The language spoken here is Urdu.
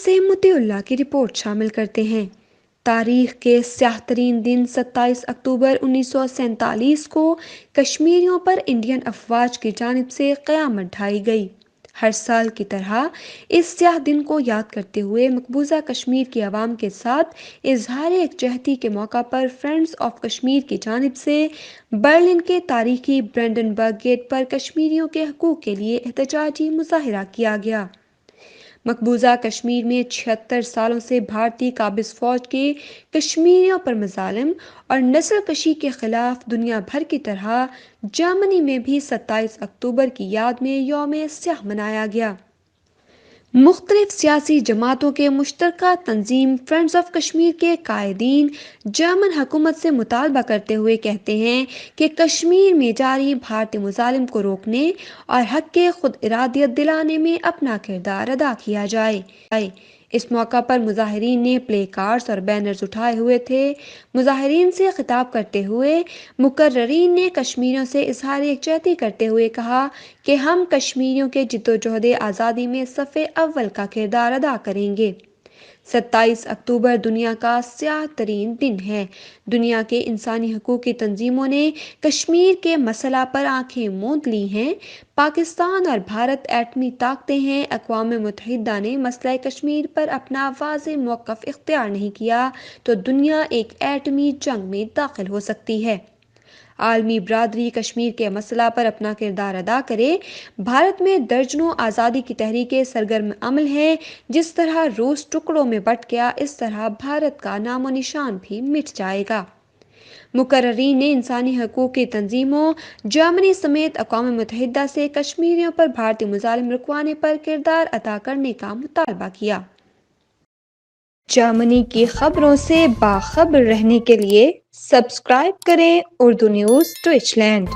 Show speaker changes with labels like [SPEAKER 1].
[SPEAKER 1] سے مطیع اللہ کی رپورٹ شامل کرتے ہیں۔ تاریخ کے سیاہ ترین دن 27 اکتوبر 1947 کو کشمیریوں پر انڈین افواج کی جانب سے قیامت ڈھائی گئی۔ ہر سال کی طرح اس سیاہ دن کو یاد کرتے ہوئے مقبوضہ کشمیر کی عوام کے ساتھ اظہار یکجہتی کے موقع پر فرینڈز آف کشمیر کی جانب سے برلن کے تاریخی برینڈنبرگ گیٹ پر کشمیریوں کے حقوق کے لیے احتجاجی مظاہرہ کیا گیا۔ مقبوضہ کشمیر میں 76 سالوں سے بھارتی قابض فوج کے کشمیریوں پر مظالم اور نسل کشی کے خلاف دنیا بھر کی طرح جرمنی میں بھی 27 اکتوبر کی یاد میں یوم سیاہ منایا گیا۔ مختلف سیاسی جماعتوں کے مشترکہ تنظیم فرینڈز آف کشمیر کے قائدین جرمن حکومت سے مطالبہ کرتے ہوئے کہتے ہیں کہ کشمیر میں جاری بھارتی مظالم کو روکنے اور حق کے خود ارادیت دلانے میں اپنا کردار ادا کیا جائے۔ اس موقع پر مظاہرین نے پلے کارڈز اور بینرز اٹھائے ہوئے تھے۔ مظاہرین سے خطاب کرتے ہوئے مقررین نے کشمیریوں سے اظہار یکجہتی کرتے ہوئے کہا کہ ہم کشمیریوں کے جدوجہد آزادی میں صف اول کا کردار ادا کریں گے۔ 27 اکتوبر دنیا کا سیاہ ترین دن ہے۔ دنیا کے انسانی حقوق کی تنظیموں نے کشمیر کے مسئلہ پر آنکھیں موند لی ہیں۔ پاکستان اور بھارت ایٹمی طاقتیں ہیں۔ اقوام متحدہ نے مسئلہ کشمیر پر اپنا واضح موقف اختیار نہیں کیا تو دنیا ایک ایٹمی جنگ میں داخل ہو سکتی ہے۔ عالمی برادری کشمیر کے مسئلہ پر اپنا کردار ادا کرے۔ بھارت میں درجنوں آزادی کی تحریکیں سرگرم عمل ہیں۔ جس طرح روس ٹکڑوں میں بٹ گیا، اس طرح بھارت کا نام و نشان بھی مٹ جائے گا۔ مقررین نے انسانی حقوق کی تنظیموں، جرمنی سمیت اقوام متحدہ سے کشمیریوں پر بھارتی مظالم رکوانے پر کردار ادا کرنے کا مطالبہ کیا۔ جرمنی کی خبروں سے باخبر رہنے کے لیے سبسکرائب کریں اردو نیوز ڈویچ لینڈ۔